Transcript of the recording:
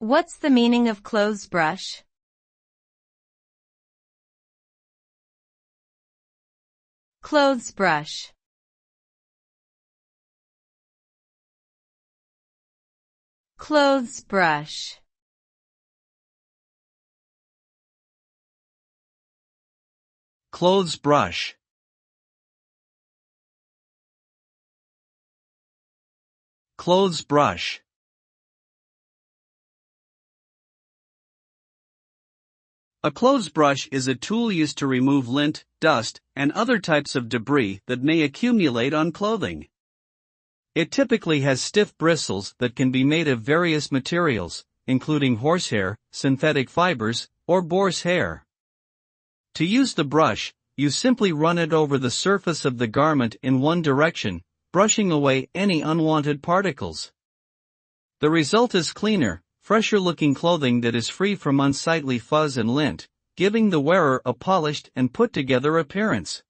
What's the meaning of clothes brush? Clothes brush. Clothes brush. Clothes brush. Clothes brush. A clothes brush is a tool used to remove lint, dust, and other types of debris that may accumulate on clothing. It typically has stiff bristles that can be made of various materials, including horsehair, synthetic fibers, or boar's hair. To use the brush, you simply run it over the surface of the garment in one direction, brushing away any unwanted particles. The result is cleaner, fresher-looking clothing that is free from unsightly fuzz and lint, giving the wearer a polished and put-together appearance.